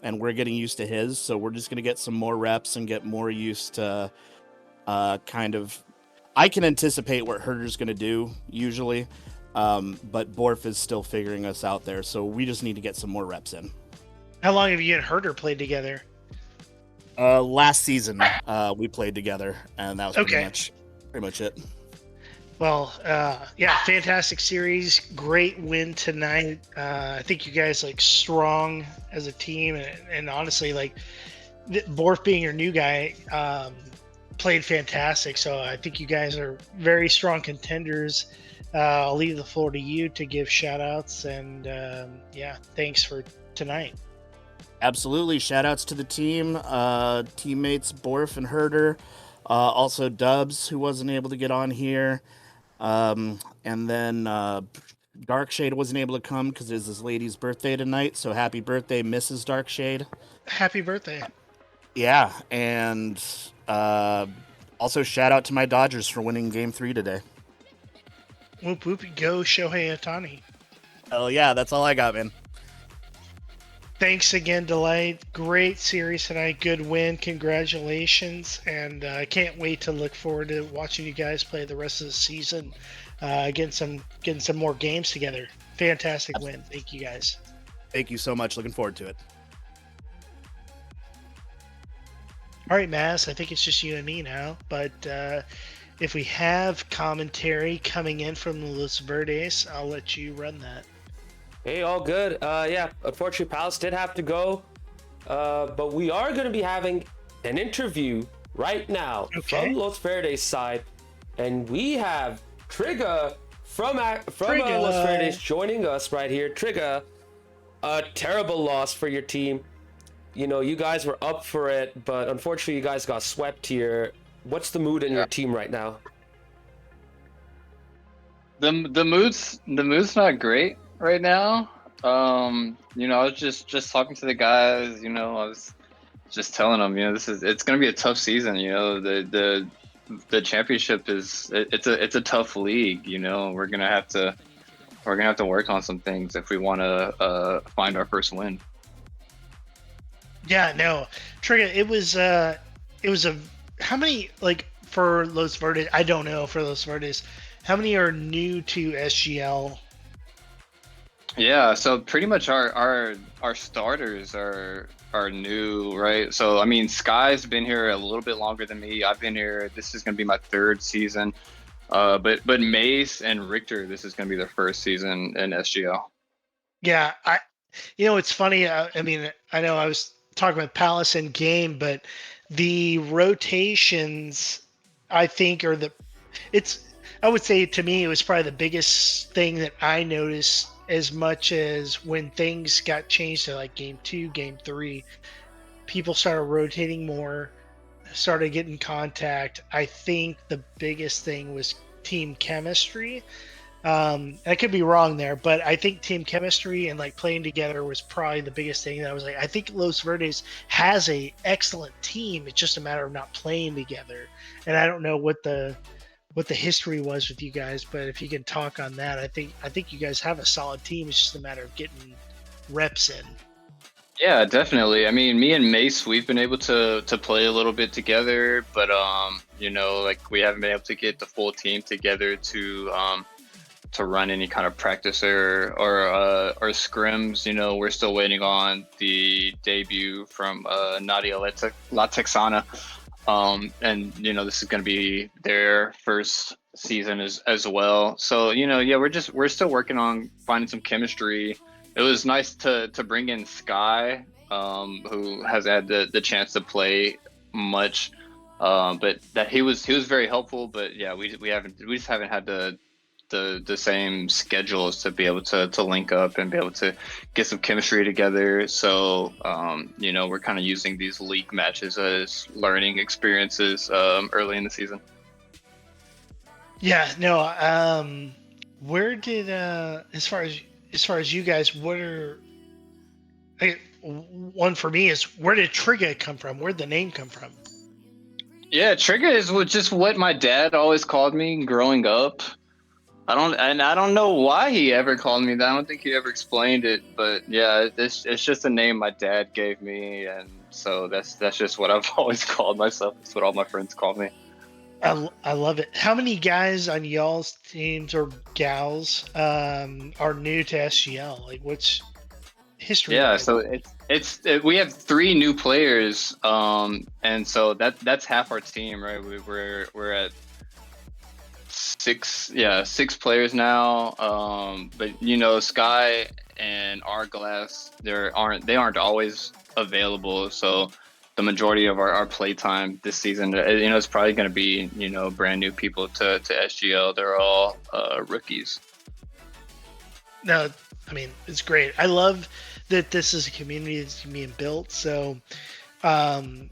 And we're getting used to his, so we're just gonna get some more reps and get more used to kind of. I can anticipate what herder's gonna do usually, but Borf is still figuring us out there, so we just need to get some more reps in. How long have you and Herder played together? Last season, we played together, and that was Okay. pretty much it. Well, yeah, fantastic series, great win tonight. I think you guys strong as a team, and honestly, Borf being your new guy, played fantastic. So I think you guys are very strong contenders. I'll leave the floor to you to give shout outs, and yeah, thanks for tonight. Absolutely. Shout outs to the team, teammates Borf and Herder, also Dubs, who wasn't able to get on here. And then Darkshade wasn't able to come because it's his lady's birthday tonight. So happy birthday, Mrs. Darkshade. Happy birthday. Yeah. And also shout out to my Dodgers for winning game 3 today. Whoop whoop, go Shohei Ohtani. Oh, yeah. That's all I got, man. Thanks again, Delight. Great series tonight. Good win. Congratulations. And I can't wait to look forward to watching you guys play the rest of the season. Getting some more games together. Fantastic win. Thank you guys. Thank you so much. Looking forward to it. All right, Mass. I think it's just you and me now. But if we have commentary coming in from Los Verdes, I'll let you run that. Hey, all good. Yeah, unfortunately, Palace did have to go. But we are going to be having an interview right now from Los Verdes side. And we have Trigger from Los Verdes joining us right here. Trigger, a terrible loss for your team. You guys were up for it, but unfortunately, you guys got swept here. What's the mood in your team right now? The mood's not great right now. I was just talking to the guys. I was just telling them, it's gonna be a tough season. The championship it's a tough league. We're gonna have to work on some things if we want to find our first win. Yeah, no, Trigger. It was how many for Los Verdes? I don't know for Los Verdes. How many are new to SGL? Yeah, so pretty much our starters are new, right? So I mean, Sky's been here a little bit longer than me. I've been here. This is gonna be my 3rd season. But Mace and Richter, this is gonna be their 1st season in SGL. Yeah, it's funny. I mean, I know I was talking with Palace in game, but the rotations, I think, I would say to me, it was probably the biggest thing that I noticed. As much as when things got changed to game 2, game 3, people started rotating more, started getting contact. I think the biggest thing was team chemistry. I could be wrong there, but I think team chemistry and like playing together was probably the biggest thing that I was like, I think Los Verdes has a excellent team. It's just a matter of not playing together. And I don't know what the history was with you guys, but if you can talk on that, I think you guys have a solid team. It's just a matter of getting reps in. Yeah, definitely. I mean, me and Mace, we've been able to play a little bit together, but you know, like we haven't been able to get the full team together to run any kind of practice or scrims. You know, we're still waiting on the debut from Nadia La Texana. And you know, this is going to be their first season as well. So, you know, yeah, we're still working on finding some chemistry. It was nice to bring in Sky, who has had the chance to play much. But that he was very helpful. But yeah, we just haven't had the same schedules to be able to link up and be able to get some chemistry together. So you know, we're kind of using these league matches as learning experiences early in the season. Yeah, no. Where did as far as you guys, what are one for me is where did Trigga come from? Where'd the name come from? Yeah, Trigger is just what my dad always called me growing up. I don't know why he ever called me that. I don't think he ever explained it, but yeah, it's just a name my dad gave me, and so that's just what I've always called myself. That's what all my friends call me. I love it. How many guys on y'all's teams or gals are new to SGL? Like, what's history Yeah, wise? so we have 3 new players, and so that's half our team, right? We're at 6 players now. But you know, Sky and Hourglass, they aren't always available. So the majority of our play time this season, you know, it's probably going to be, you know, brand new people to SGL. They're all rookies. No, I mean it's great. I love that this is a community that's being built. So, um,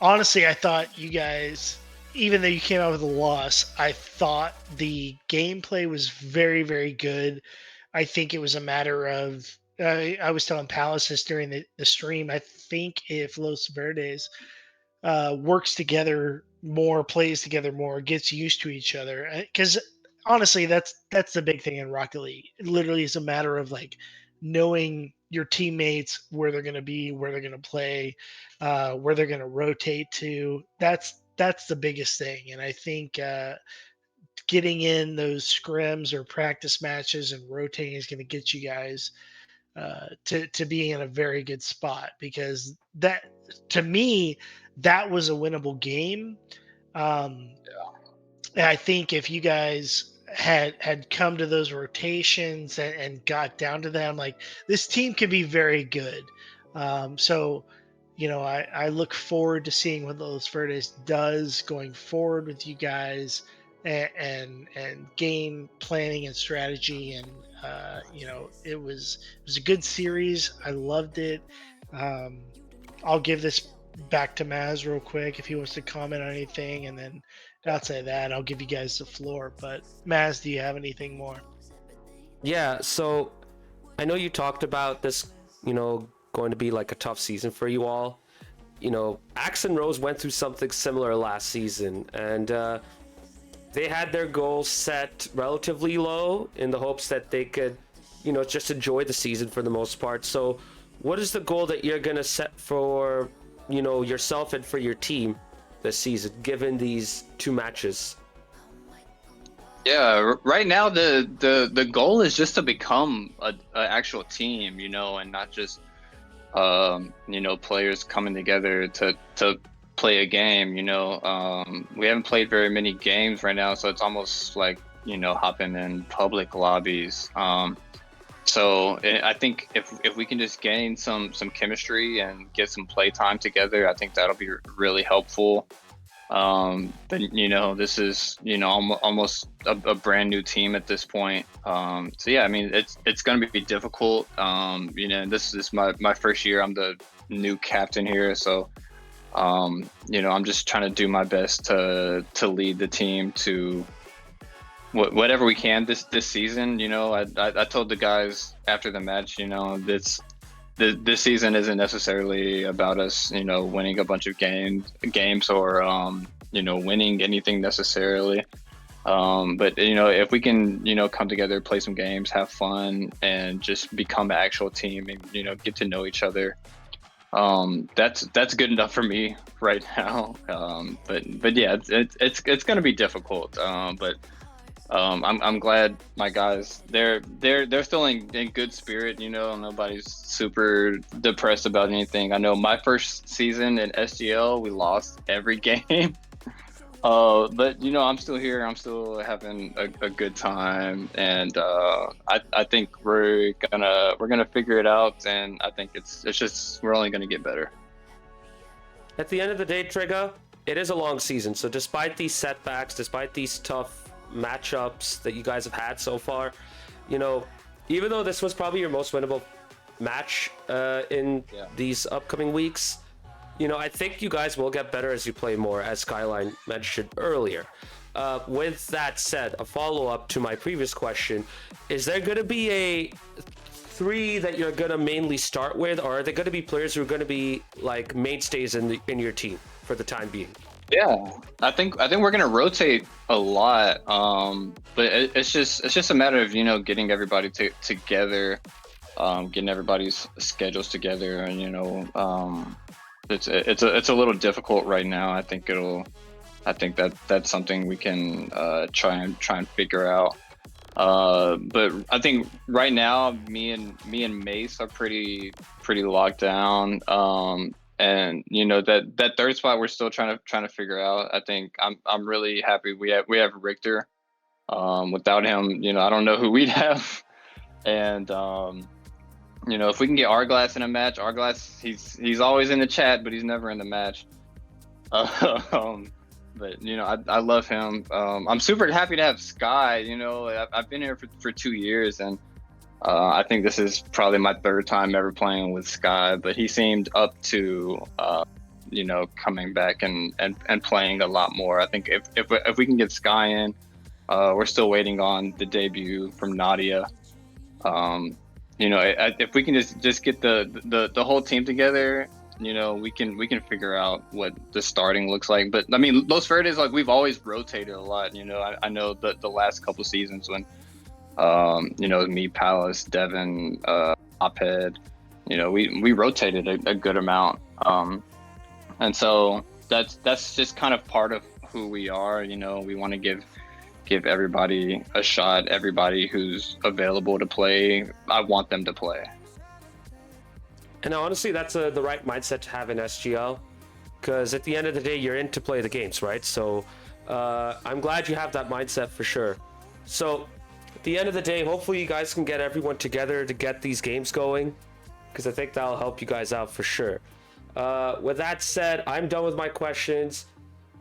honestly, I thought you guys, even though you came out with a loss, I thought the gameplay was very, very good. I think it was a matter of. I was telling Palaces during the stream. I think if Los Verdes works together more, plays together more, gets used to each other. Because honestly, that's the big thing in Rocket League. It literally is a matter of like knowing your teammates, where they're going to be, where they're going to play, where they're going to rotate to. That's the biggest thing, and I think getting in those scrims or practice matches and rotating is going to get you guys to be in a very good spot, because that, to me, that was a winnable game. Um, and I think if you guys had come to those rotations and got down to them, like this team can be very good. So, you know, I look forward to seeing what Los Verdes does going forward with you guys, and game planning and strategy. And you know, it was a good series. I loved it. Um, I'll give this back to Maz real quick if he wants to comment on anything, and then outside of that, I'll give you guys the floor. But Maz, do you have anything more? Yeah, so I know you talked about this, you know, going to be like a tough season for you all. You know, Axe and Rose went through something similar last season, and they had their goals set relatively low in the hopes that they could, you know, just enjoy the season for the most part. So, what is the goal that you're going to set for, you know, yourself and for your team this season, given these 2 matches? Yeah, right now the goal is just to become a actual team, you know, and not just you know, players coming together to play a game. You know, we haven't played very many games right now, so it's almost like, you know, hopping in public lobbies. So I think if we can just gain some chemistry and get some play time together, I think that'll be really helpful. But you know, this is, you know, almost a brand new team at this point. So yeah, I mean, it's going to be difficult. You know, this is my first year. I'm the new captain here, so you know, I'm just trying to do my best to lead the team to whatever we can this season. You know, I told the guys after the match, you know, this season isn't necessarily about us, you know, winning a bunch of games or you know, winning anything necessarily. But you know, if we can, you know, come together, play some games, have fun, and just become an actual team, and you know, get to know each other, that's good enough for me right now. But yeah, it's gonna be difficult. I'm glad my guys they're still in good spirit. You know, nobody's super depressed about anything. I know my first season in SGL, we lost every game. But you know, I'm still here. I'm still having a good time, and I think we're gonna figure it out. And I think it's just we're only gonna get better. At the end of the day, Trigger, it is a long season. So despite these setbacks, despite these tough matchups that you guys have had so far, you know, even though this was probably your most winnable match in these upcoming weeks, you know, I think you guys will get better as you play more, as Skyline mentioned earlier. With that said, a follow-up to my previous question, is there going to be a 3 that you're going to mainly start with, or are there going to be players who are going to be like mainstays in your team for the time being? Yeah, I think we're gonna rotate a lot, but it's just a matter of, you know, getting everybody together, getting everybody's schedules together, and you know, it's a little difficult right now. I think that's something we can try and figure out. But I think right now me and Mace are pretty locked down. And you know, that third spot we're still trying to figure out. I think I'm really happy we have Richter. Without him, you know, I don't know who we'd have. And you know, if we can get Arglass in a match, Arglass, he's always in the chat, but he's never in the match. But you know, I love him. I'm super happy to have Sky. You know, I've been here for 2 years, and I think this is probably my 3rd time ever playing with Sky. But he seemed up to you know, coming back and playing a lot more. I think if we can get Sky in, we're still waiting on the debut from Nadia. You know, if we can just get the whole team together, you know, we can figure out what the starting looks like. But I mean, Los Verdes, like, we've always rotated a lot. You know, I know the last couple seasons when you know, me, Palace, Devin, Ophead, you know, we rotated a good amount. And so that's just kind of part of who we are. You know, we want to give everybody a shot. Everybody who's available to play, I want them to play. And honestly, that's the right mindset to have in SGL, because at the end of the day, you're in to play the games, right? So I'm glad you have that mindset for sure. So at the end of the day, hopefully you guys can get everyone together to get these games going, because I think that'll help you guys out for sure. With that said, I'm done with my questions.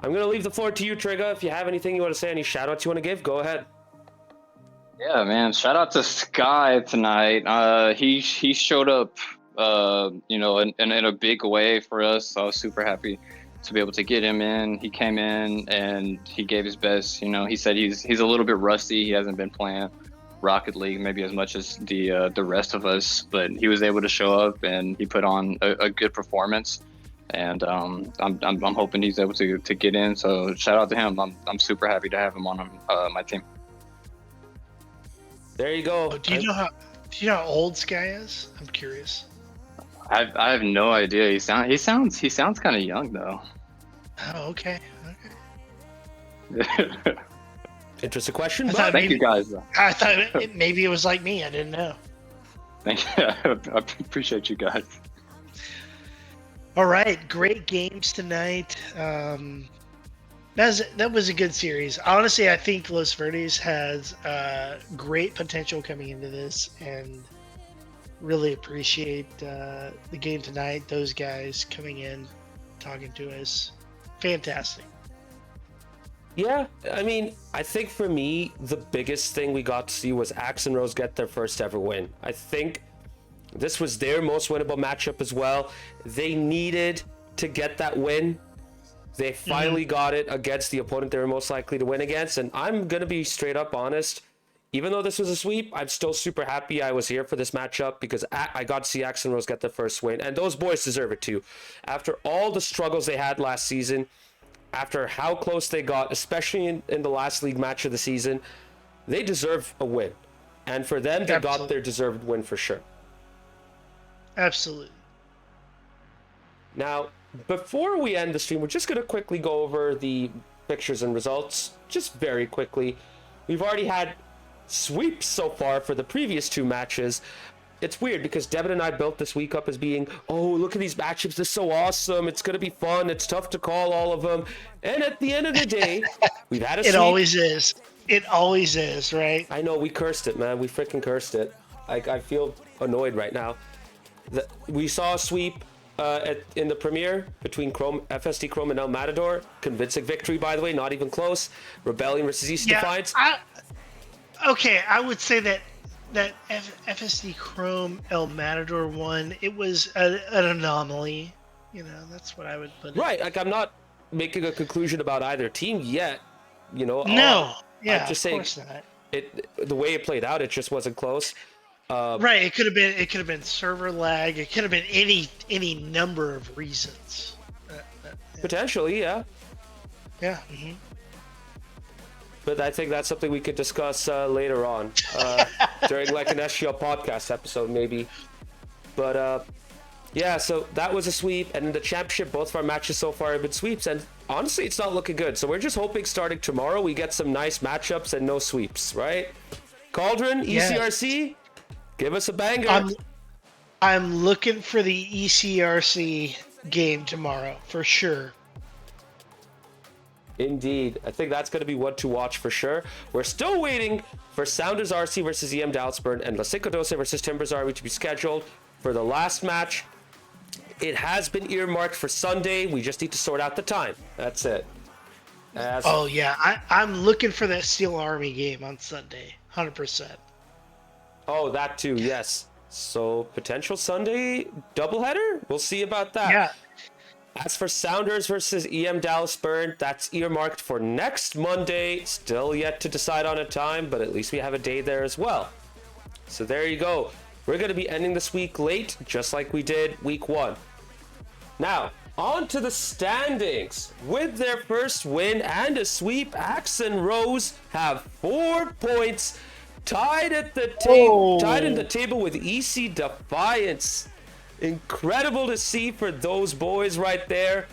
I'm going to leave the floor to you, Trigger. If you have anything you want to say, any shout-outs you want to give, go ahead. Yeah, man. Shout out to Sky tonight. He showed up, you know, in a big way for us. I was super happy to be able to get him in. He came in and he gave his best. You know, he said he's a little bit rusty. He hasn't been playing Rocket League maybe as much as the rest of us, but he was able to show up and he put on a good performance. And I'm hoping he's able to get in. So shout out to him. I'm super happy to have him on my team. There you go. Oh, do you know how old Sky is? I'm curious. I have no idea. He sounds kind of young though. Oh, okay. Interesting question. Thank you guys. I thought maybe it was like me. I didn't know. Thank you. I appreciate you guys. All right, great games tonight. That was a good series. Honestly, I think Los Verdes has great potential coming into this, and really appreciate the game tonight. Those guys coming in, talking to us, fantastic. Yeah, I mean, I think for me, the biggest thing we got to see was Axe and Rose get their first ever win. I think this was their most winnable matchup as well. They needed to get that win. They finally got it against the opponent they were most likely to win against. And I'm going to be straight up honest. Even though this was a sweep, I'm still super happy I was here for this matchup because I got to see Axe and Rose get their first win. And those boys deserve it too. After all the struggles they had last season, after how close they got, especially in the last league match of the season, they deserve a win. And for them, they got their deserved win for sure. Absolutely. Now, before we end the stream, we're just going to quickly go over the pictures and results, just very quickly. We've already had sweeps so far for the previous 2 matches. It's weird because Devin and I built this week up as being, oh, look at these matchups, they're so awesome, it's going to be fun, it's tough to call all of them. And at the end of the day, we've had a sweep. It always is. It always is, right? I know, we cursed it, man. We freaking cursed it. I feel annoyed right now. We saw a sweep in the premiere between FSD Chrome and El Matador. Convincing victory, by the way, not even close. Rebellion versus East Defiance. Okay, I would say that FSD Chrome El Matador one, it was an anomaly. You know, that's what I would put it. Right, like I'm not making a conclusion about either team yet. You know, no, yeah, I'm just of saying course not. The way it played out, it just wasn't close. Right, it could have been server lag. It could have been any number of reasons. Potentially, yeah. Yeah. Mm-hmm. But I think that's something we could discuss later on during like an SGL podcast episode, maybe. But yeah, so that was a sweep, and in the championship, both of our matches so far have been sweeps, and honestly, it's not looking good. So we're just hoping starting tomorrow we get some nice matchups and no sweeps, right? Cauldron, ECRC, give us a banger. I'm looking for the ECRC game tomorrow for sure. Indeed. I think that's going to be one to watch for sure. We're still waiting for Sounders RC versus EM Dalsburn and La Cinco Doce versus Timbers RV to be scheduled for the last match. It has been earmarked for Sunday. We just need to sort out the time. That's it. Oh, yeah. I'm looking for that Steel Army game on Sunday. 100%. Oh, that too. Yes. So potential Sunday doubleheader? We'll see about that. Yeah. As for Sounders versus EM Dallas-Burn, that's earmarked for next Monday. Still yet to decide on a time, but at least we have a day there as well. So there you go. We're going to be ending this week late, just like we did week 1. Now, on to the standings. With their first win and a sweep, Axe and Rose have 4 points, tied in the table with EC Defiance. Incredible to see for those boys right there.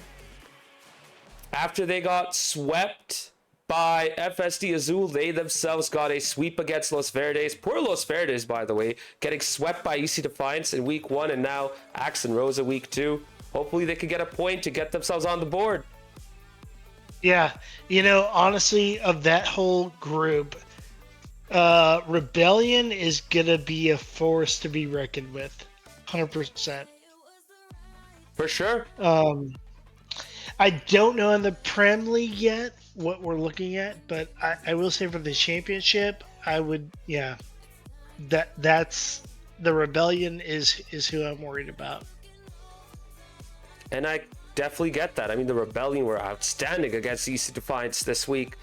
After they got swept by FSD Azul, they themselves got a sweep against Los Verdes. Poor Los Verdes, by the way, getting swept by EC Defiance in week 1 and now Axe and Rose in week 2. Hopefully they can get a point to get themselves on the board. Yeah, you know, honestly, of that whole group, Rebellion is going to be a force to be reckoned with. 100%. For sure. I don't know in the Prem League yet what we're looking at, but I will say for the championship, I would, yeah, that's the Rebellion is who I'm worried about. And I definitely get that. I mean, the Rebellion were outstanding against EC Defiance this week.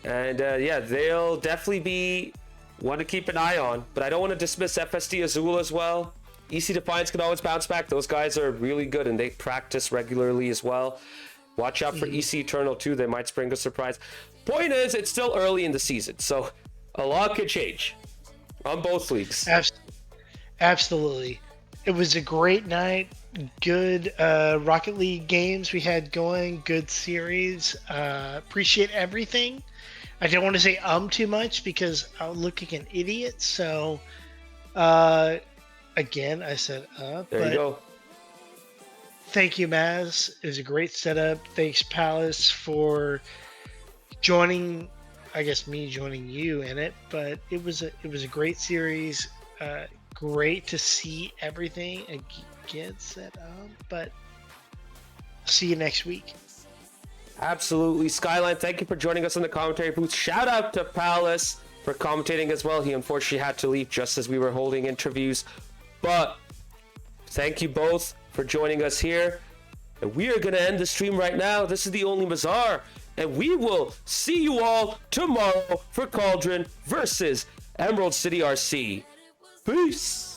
And yeah, they'll definitely be one to keep an eye on. But I don't want to dismiss FSD Azul as well. EC Defiance can always bounce back. Those guys are really good and they practice regularly as well. Watch out for EC Eternal too. They might spring a surprise. Point is, it's still early in the season, so a lot could change on both leagues. Absolutely. It was a great night. Good Rocket League games we had going. Good series. Appreciate everything. I don't want to say too much because I'm looking an idiot. So, again, I said There you go. Thank you, Maz. It was a great setup. Thanks, Palace, for joining. I guess me joining you in it, but it was a great series. Great to see everything again set up. But see you next week. Absolutely. Skyline, thank you for joining us in the commentary booth. Shout out to Palace for commentating as well. He unfortunately had to leave just as we were holding interviews. But thank you both for joining us here. And we are going to end the stream right now. This is the Only Mazar. And we will see you all tomorrow for Cauldron versus Emerald City RC. Peace.